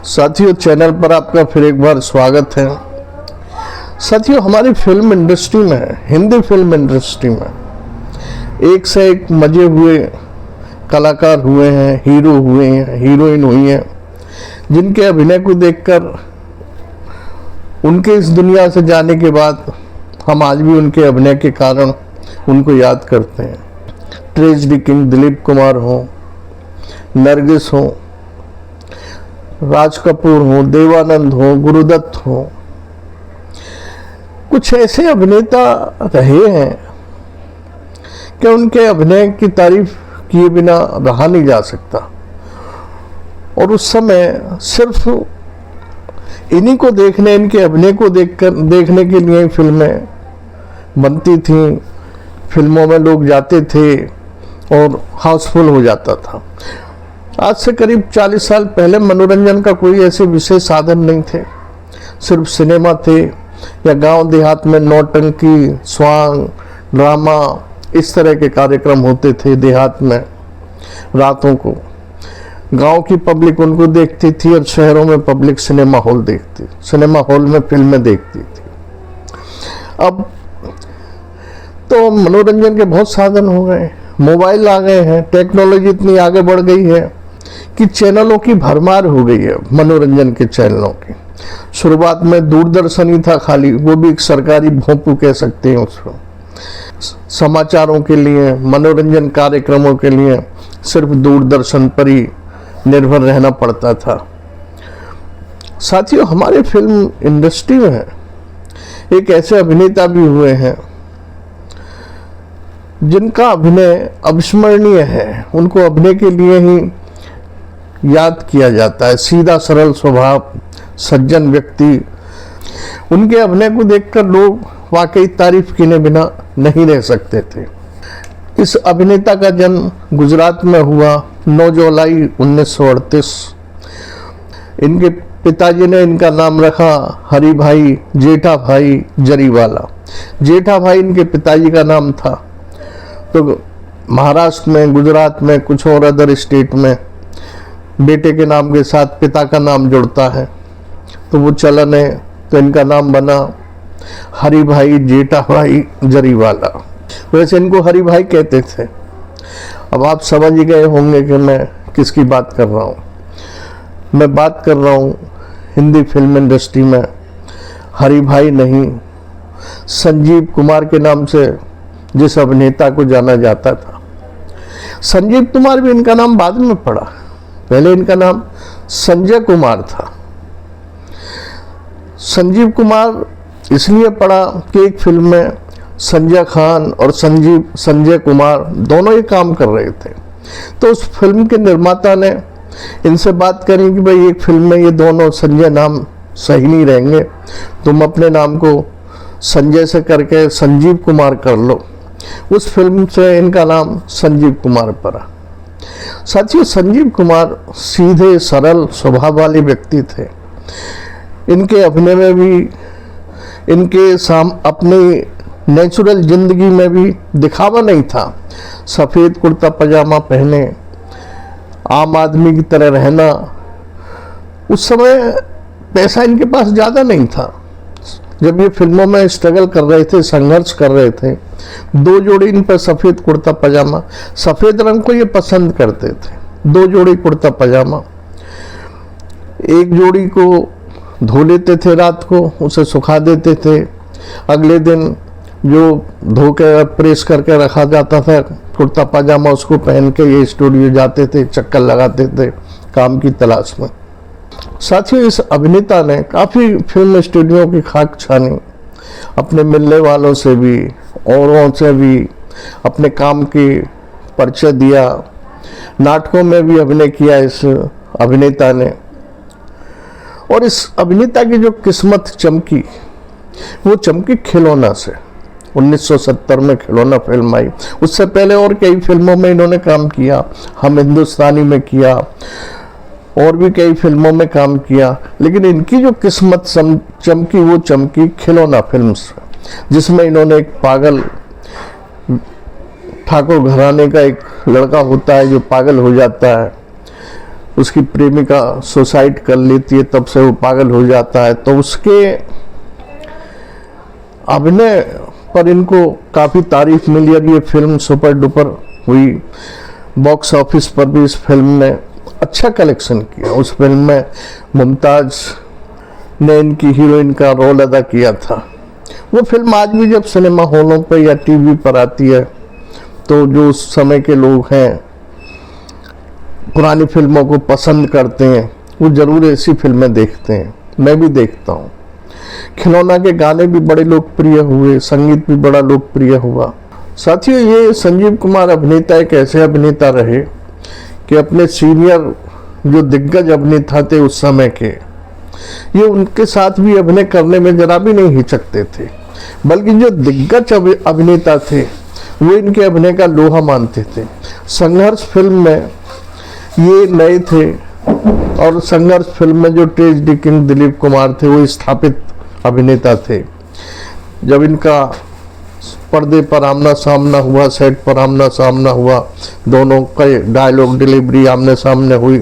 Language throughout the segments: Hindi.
साथियों, चैनल पर आपका फिर एक बार स्वागत है। साथियों, हमारी फिल्म इंडस्ट्री में, हिंदी फिल्म इंडस्ट्री में एक से एक मजे हुए कलाकार हुए हैं, हीरो हुए हैं, हीरोइन हुई हैं, जिनके अभिनय को देखकर उनके इस दुनिया से जाने के बाद हम आज भी उनके अभिनय के कारण उनको याद करते हैं। ट्रेजेडी किंग दिलीप कुमार हो, नरगिस हो, राज कपूर हो, देवानंद हो, गुरुदत्त हो, कुछ ऐसे अभिनेता रहे हैं कि उनके अभिनय की तारीफ किए बिना रहा नहीं जा सकता। और उस समय सिर्फ इन्हीं को देखने, इनके अभिनय को देखने के लिए फिल्में बनती थीं, फिल्मों में लोग जाते थे और हाउसफुल हो जाता था। आज से करीब 40 साल पहले मनोरंजन का कोई ऐसे विशेष साधन नहीं थे। सिर्फ सिनेमा थे या गांव देहात में नौटंकी, स्वांग, ड्रामा, इस तरह के कार्यक्रम होते थे देहात में। रातों को गांव की पब्लिक उनको देखती थी और शहरों में पब्लिक सिनेमा हॉल देखती, सिनेमा हॉल में फिल्में देखती थी। अब तो मनोरंजन के बहुत साधन हो गए, मोबाइल आ गए हैं, टेक्नोलॉजी इतनी आगे बढ़ गई है कि चैनलों की भरमार हो गई है। मनोरंजन के चैनलों की शुरुआत में दूरदर्शन ही था खाली, वो भी एक सरकारी भोंपू कह सकते हैं उसको। समाचारों के लिए, मनोरंजन कार्यक्रमों के लिए सिर्फ दूरदर्शन पर ही निर्भर रहना पड़ता था। साथियों, हमारे फिल्म इंडस्ट्री में एक ऐसे अभिनेता भी हुए हैं जिनका अभिनय अविस्मरणीय है। उनको अभिनय के लिए ही याद किया जाता है। सीधा सरल स्वभाव, सज्जन व्यक्ति। उनके अभिनय को देखकर लोग वाकई तारीफ किए बिना नहीं रह सकते थे। इस अभिनेता का जन्म गुजरात में हुआ 9 जुलाई 1938। इनके पिताजी ने इनका नाम रखा हरि भाई जेठा भाई जरीवाला। जेठा भाई इनके पिताजी का नाम था। तो महाराष्ट्र में, गुजरात में, कुछ और अदर स्टेट में बेटे के नाम के साथ पिता का नाम जुड़ता है, तो वो चलन है। तो इनका नाम बना हरि भाई जेठा भाई जरीवाला। वैसे इनको हरि भाई कहते थे। अब आप समझ ही गए होंगे कि मैं किसकी बात कर रहा हूँ। मैं बात कर रहा हूँ हिंदी फिल्म इंडस्ट्री में हरि भाई नहीं, संजीव कुमार के नाम से जिस अभिनेता को जाना जाता था। संजीव कुमार भी इनका नाम बाद में पड़ा, पहले इनका नाम संजय कुमार था। संजीव कुमार इसलिए पड़ा कि एक फिल्म में संजय खान और संजय कुमार दोनों ही काम कर रहे थे। तो उस फिल्म के निर्माता ने इनसे बात करी कि भाई एक फिल्म में ये दोनों संजय नाम सही नहीं रहेंगे, तुम अपने नाम को संजय से करके संजीव कुमार कर लो। उस फिल्म से इनका नाम संजीव कुमार पड़ा। साथियों, संजीव कुमार सीधे सरल स्वभाव वाले व्यक्ति थे। इनके अभिनय में भी, इनके अपनी नेचुरल जिंदगी में भी दिखावा नहीं था। सफ़ेद कुर्ता पजामा पहने, आम आदमी की तरह रहना। उस समय पैसा इनके पास ज़्यादा नहीं था। जब ये फिल्मों में स्ट्रगल कर रहे थे, संघर्ष कर रहे थे, 2 जोड़ी इन पर सफ़ेद कुर्ता पजामा, सफ़ेद रंग को ये पसंद करते थे। 2 जोड़ी कुर्ता पजामा, एक जोड़ी को धो लेते थे, रात को उसे सुखा देते थे। अगले दिन जो धो के प्रेस करके रखा जाता था कुर्ता पजामा, उसको पहन के ये स्टूडियो जाते थे, चक्कर लगाते थे काम की तलाश में। साथियों, इस अभिनेता ने काफ़ी फिल्म स्टूडियो की खाक छानी, अपने मिलने वालों से भी, औरों से भी अपने काम की परिचय दिया। नाटकों में भी अभिनय किया इस अभिनेता ने। और इस अभिनेता की जो किस्मत चमकी, वो चमकी खिलौना से। 1970 में खिलौना फिल्म आई। उससे पहले और कई फिल्मों में इन्होंने काम किया। हम हिंदुस्तानी में किया और भी कई फिल्मों में काम किया, लेकिन इनकी जो किस्मत चमकी, वो चमकी खिलौना फिल्म से, जिसमें इन्होंने एक पागल ठाकुर घराने का एक लड़का होता है जो पागल हो जाता है, उसकी प्रेमिका सुसाइड कर लेती है, तब से वो पागल हो जाता है। तो उसके अभिनय पर इनको काफ़ी तारीफ मिली और ये फिल्म सुपर डुपर हुई। बॉक्स ऑफिस पर भी इस फिल्म ने अच्छा कलेक्शन किया। उस फिल्म में मुमताज़ ने इनकी हीरोइन का रोल अदा किया था। वो फिल्म आज भी जब सिनेमा हॉलों पर या टीवी पर आती है तो जो उस समय के लोग हैं पुरानी फिल्मों को पसंद करते हैं वो ज़रूर ऐसी फिल्में देखते हैं। मैं भी देखता हूँ। खिलौना के गाने भी बड़े लोकप्रिय हुए, संगीत भी बड़ा लोकप्रिय हुआ। साथियों, ये संजीव कुमार अभिनेता एक ऐसे अभिनेता रहे कि अपने सीनियर जो दिग्गज अभिनेता थे उस समय के, ये उनके साथ भी अभिनय करने में जरा भी नहीं हिचकते थे, बल्कि जो दिग्गज अभिनेता थे वो इनके अभिनय का लोहा मानते थे। संघर्ष फिल्म में ये नए थे और संघर्ष फिल्म में जो ट्रेजेडी किंग दिलीप कुमार थे वो स्थापित अभिनेता थे। जब इनका पर्दे पर आमना सामना हुआ, सेट पर आमना सामना हुआ, दोनों का डायलॉग डिलीवरी आमने सामने हुई,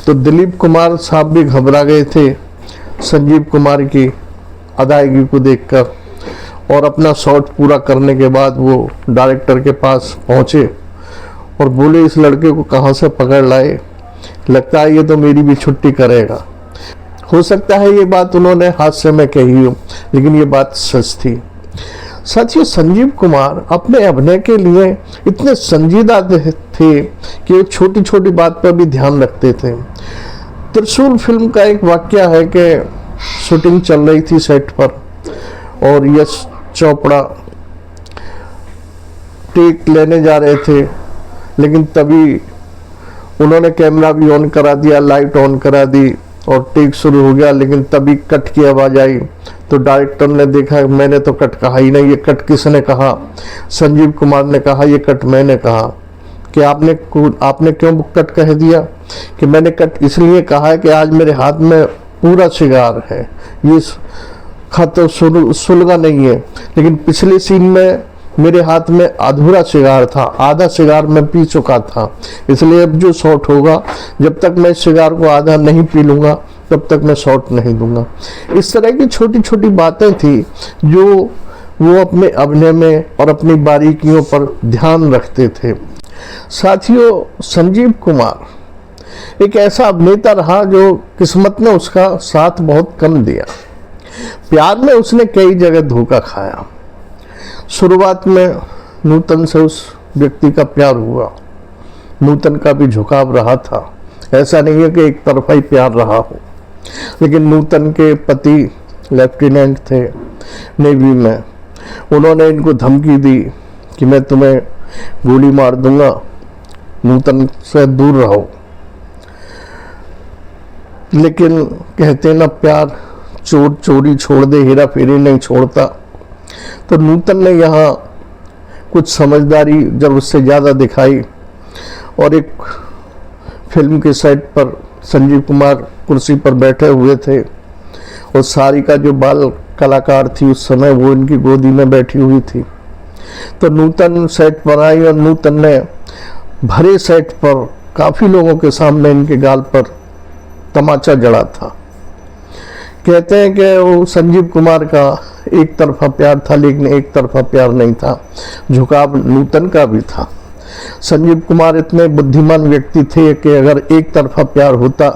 तो दिलीप कुमार साहब भी घबरा गए थे संजीव कुमार की अदायगी को देखकर, और अपना शॉट पूरा करने के बाद वो डायरेक्टर के पास पहुंचे और बोले, इस लड़के को कहाँ से पकड़ लाए, लगता है ये तो मेरी भी छुट्टी करेगा। हो सकता है ये बात उन्होंने हास्य में कही हो, लेकिन ये बात सच थी। साथियों, संजीव कुमार अपने अभिनय के लिए इतने संजीदा थे कि छोटी छोटी बात पर भी ध्यान रखते थे। त्रिशूल फिल्म का एक वाकया है कि शूटिंग चल रही थी सेट पर और यश चोपड़ा टेक लेने जा रहे थे, लेकिन तभी उन्होंने कैमरा भी ऑन करा दिया, लाइट ऑन करा दी और टेक शुरू हो गया, लेकिन तभी कट की आवाज़ आई। तो डायरेक्टर ने देखा, मैंने तो कट कहा ही नहीं, ये कट किसने कहा? संजीव कुमार ने कहा, ये कट मैंने कहा। कि आपने क्यों कट कह दिया? कि मैंने कट इसलिए कहा है कि आज मेरे हाथ में पूरा शिगार है, ये खत सुलगा नहीं है, लेकिन पिछले सीन में मेरे हाथ में अधूरा शिगार था, आधा शिगार मैं पी चुका था, इसलिए अब जो शॉट होगा, जब तक मैं शिगार को आधा नहीं पी लूँगा तब तक मैं शॉट नहीं दूंगा। इस तरह की छोटी छोटी बातें थी जो वो अपने अभिनय में और अपनी बारीकियों पर ध्यान रखते थे। साथियों, संजीव कुमार एक ऐसा अभिनेता रहा जो किस्मत ने उसका साथ बहुत कम दिया। प्यार में उसने कई जगह धोखा खाया। शुरुआत में नूतन से उस व्यक्ति का प्यार हुआ, नूतन का भी झुकाव रहा था, ऐसा नहीं है कि एक तरफा ही प्यार रहा हो, लेकिन नूतन के पति लेफ्टिनेंट थे नेवी में, उन्होंने इनको धमकी दी कि मैं तुम्हें गोली मार दूंगा, नूतन से दूर रहो। लेकिन कहते ना, प्यार चोर चोरी छोड़ दे, हेरा फेरी नहीं छोड़ता। तो नूतन ने यहाँ कुछ समझदारी जब उससे ज़्यादा दिखाई और एक फिल्म के सेट पर संजीव कुमार कुर्सी पर बैठे हुए थे और सारिका जो बाल कलाकार थी उस समय वो इनकी गोदी में बैठी हुई थी। तो नूतन सेट पर आई और नूतन ने भरे सेट पर काफ़ी लोगों के सामने इनके गाल पर तमाचा जड़ा था। कहते हैं कि वो संजीव कुमार का एक तरफा प्यार था, लेकिन एक तरफा प्यार नहीं था, झुकाव नूतन का भी था। संजीव कुमार इतने बुद्धिमान व्यक्ति थे कि अगर एक तरफा प्यार होता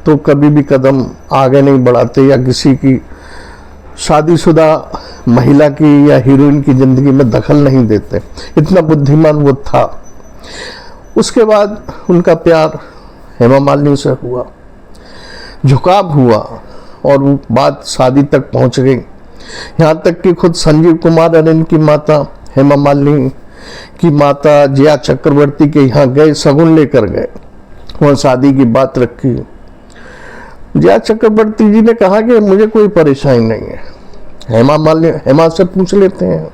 तो कभी भी कदम आगे नहीं बढ़ाते या किसी की शादीशुदा महिला की या हीरोइन की ज़िंदगी में दखल नहीं देते, इतना बुद्धिमान वो था। उसके बाद उनका प्यार हेमा मालिनी से हुआ, झुकाव हुआ और वो बात शादी तक पहुंच गई। यहाँ तक कि खुद संजीव कुमार और इनकी माता हेमा मालिनी की माता जया चक्रवर्ती के यहाँ गए, शगुन लेकर गए, वहाँ शादी की बात रखी। जया चक्रवर्ती जी ने कहा कि मुझे कोई परेशानी नहीं है, हेमा से पूछ लेते हैं।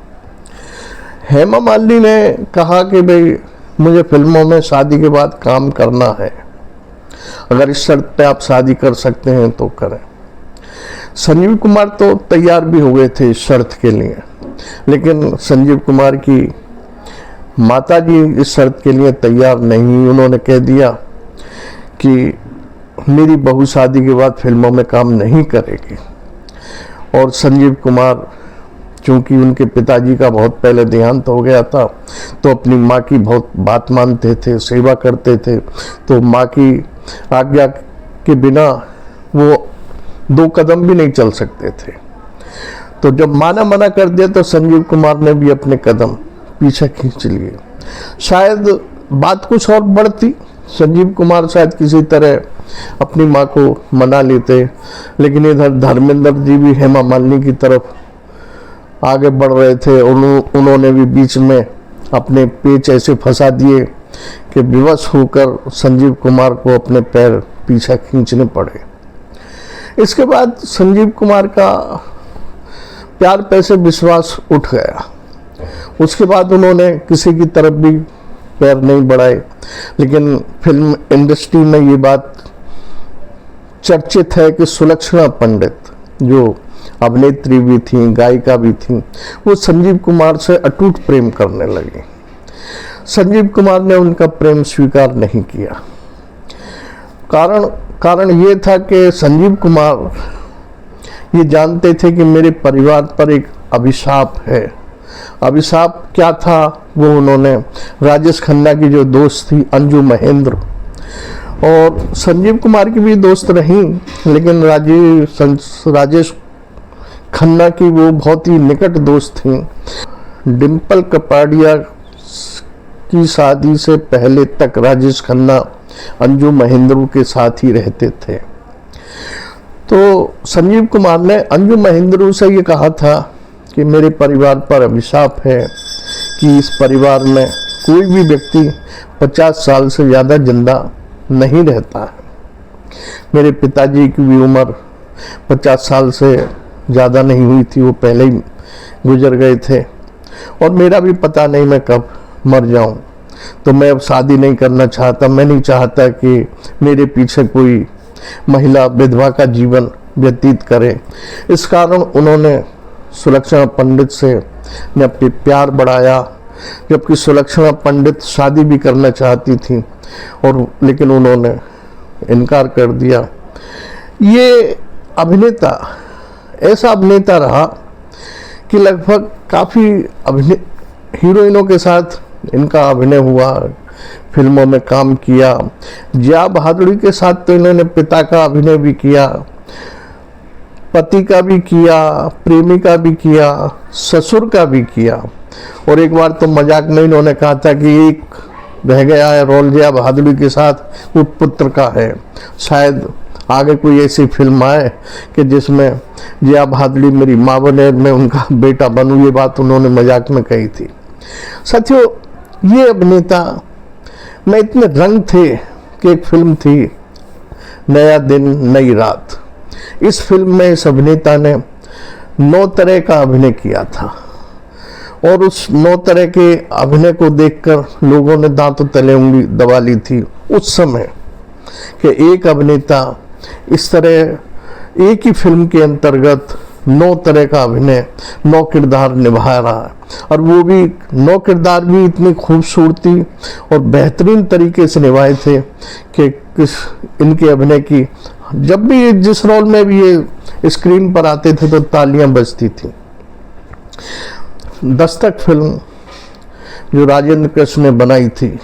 हेमा मालिनी ने कहा कि भाई मुझे फिल्मों में शादी के बाद काम करना है, अगर इस शर्त पे आप शादी कर सकते हैं तो करें। संजीव कुमार तो तैयार भी हो गए थे इस शर्त के लिए, लेकिन संजीव कुमार की माताजी इस शर्त के लिए तैयार नहीं। उन्होंने कह दिया कि मेरी बहू शादी के बाद फिल्मों में काम नहीं करेगी। और संजीव कुमार चूंकि उनके पिताजी का बहुत पहले देहांत हो गया था, तो अपनी माँ की बहुत बात मानते थे, सेवा करते थे। तो माँ की आज्ञा के बिना वो 2 कदम भी नहीं चल सकते थे। तो जब माँ ने मना कर दिया तो संजीव कुमार ने भी अपने कदम पीछे खींच लिए। शायद बात कुछ और बढ़ती, संजीव कुमार शायद किसी तरह अपनी माँ को मना लेते, लेकिन इधर धर्मेंद्र जी भी हेमा मालिनी की तरफ आगे बढ़ रहे थे। उन्होंने भी बीच में अपने पेच ऐसे फंसा दिए कि विवश होकर संजीव कुमार को अपने पैर पीछे खींचने पड़े। इसके बाद संजीव कुमार का प्यार पैसे विश्वास उठ गया। उसके बाद उन्होंने किसी की तरफ भी पैर नहीं बढ़ाए। लेकिन फिल्म इंडस्ट्री में ये बात चर्चित है कि सुलक्षणा पंडित, जो अभिनेत्री भी थी, गायिका भी थी, वो संजीव कुमार से अटूट प्रेम करने लगी। संजीव कुमार ने उनका प्रेम स्वीकार नहीं किया। कारण ये था कि संजीव कुमार ये जानते थे कि मेरे परिवार पर एक अभिशाप है। अभिशाप क्या था, वो उन्होंने राजेश खन्ना की जो दोस्त थी अंजू महेंद्र, और संजीव कुमार की भी दोस्त रही, लेकिन राजेश खन्ना की वो बहुत ही निकट दोस्त थी। डिम्पल कपाड़िया की शादी से पहले तक राजेश खन्ना अंजू महेंद्र के साथ ही रहते थे। तो संजीव कुमार ने अंजू महेंद्र से ये कहा था कि मेरे परिवार पर अभिशाप है कि इस परिवार में कोई भी व्यक्ति 50 साल से ज़्यादा जिंदा नहीं रहता है। मेरे पिताजी की भी उम्र 50 साल से ज़्यादा नहीं हुई थी, वो पहले ही गुजर गए थे, और मेरा भी पता नहीं मैं कब मर जाऊं। तो मैं अब शादी नहीं करना चाहता। मैं नहीं चाहता कि मेरे पीछे कोई महिला विधवा का जीवन व्यतीत करे। इस कारण उन्होंने सुलक्षणा पंडित से ने अपनी प्यार बढ़ाया, जबकि सुलक्षणा पंडित शादी भी करना चाहती थी, और लेकिन उन्होंने इनकार कर दिया। ये अभिनेता ऐसा अभिनेता रहा कि लगभग काफ़ी हीरोइनों के साथ इनका अभिनय हुआ, फिल्मों में काम किया। जया बहादुरी के साथ तो इन्होंने पिता का अभिनय भी किया, पति का भी किया, प्रेमी का भी किया, ससुर का भी किया, और एक बार तो मजाक में इन्होंने कहा था कि एक रह गया है रोल जया बहादुरी के साथ, वो पुत्र का है। शायद आगे कोई ऐसी फिल्म आए कि जिसमें जया बहादुरी मेरी माँ बने, मैं उनका बेटा बनूं, ये बात उन्होंने मजाक में कही थी। साथियों, ये अभिनेता में इतने रंग थे कि एक फिल्म थी नया दिन नई रात। इस फिल्म में इस अभिनेता ने 9 तरह का अभिनय किया था, और उस 9 तरह के अभिनय को देखकर लोगों ने दांतों तले उंगली दबा ली थी उस समय कि एक अभिनेता इस तरह एक ही फिल्म के अंतर्गत 9 तरह का अभिनय, 9 किरदार निभा रहा है, और वो भी 9 किरदार भी इतनी खूबसूरती और बेहतरीन तरीके से निभाए थे कि इनके अभिनय की जब भी जिस रोल में भी ये स्क्रीन पर आते थे तो तालियां बजती थी। दस्तक फिल्म जो राजेंद्र कृष्ण ने बनाई थी,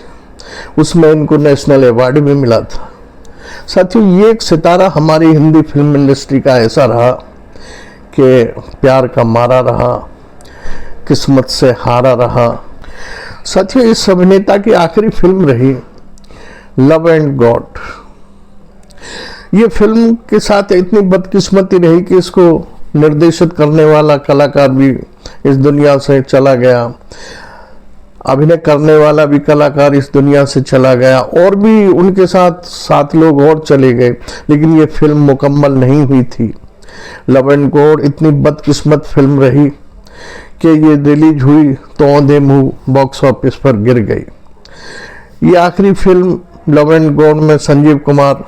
उसमें इनको नेशनल अवार्ड भी मिला था। साथियों, ये एक सितारा हमारी हिंदी फिल्म इंडस्ट्री का ऐसा रहा कि प्यार का मारा रहा, किस्मत से हारा रहा। साथियों, इस अभिनेता की आखिरी फिल्म रही लव एंड गॉड। ये फिल्म के साथ इतनी बदकिस्मती रही कि इसको निर्देशित करने वाला कलाकार भी इस दुनिया से चला गया, अभिनय करने वाला भी कलाकार इस दुनिया से चला गया, और भी उनके साथ 7 लोग और चले गए, लेकिन ये फिल्म मुकम्मल नहीं हुई थी। लव एंड गॉड इतनी बदकिस्मत फिल्म रही कि ये रिलीज हुई तो औंधे मुंह बॉक्स ऑफिस पर गिर गई। ये आखिरी फिल्म लव एंड गॉड में संजीव कुमार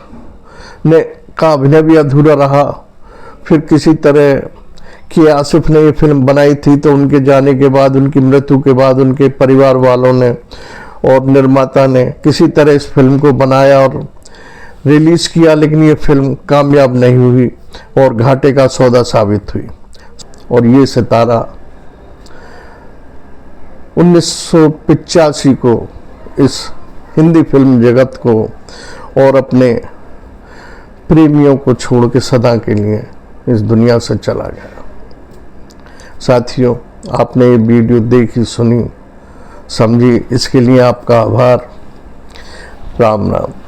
ने का अभिनय भी अधूरा रहा। फिर किसी तरह कि आसिफ ने ये फिल्म बनाई थी, तो उनके जाने के बाद, उनकी मृत्यु के बाद उनके परिवार वालों ने और निर्माता ने किसी तरह इस फिल्म को बनाया और रिलीज़ किया, लेकिन ये फिल्म कामयाब नहीं हुई और घाटे का सौदा साबित हुई। और ये सितारा 1985 को इस हिंदी फिल्म जगत को और अपने प्रेमियों को छोड़ के सदा के लिए इस दुनिया से चला गया। साथियों, आपने ये वीडियो देखी, सुनी, समझी, इसके लिए आपका आभार। राम राम।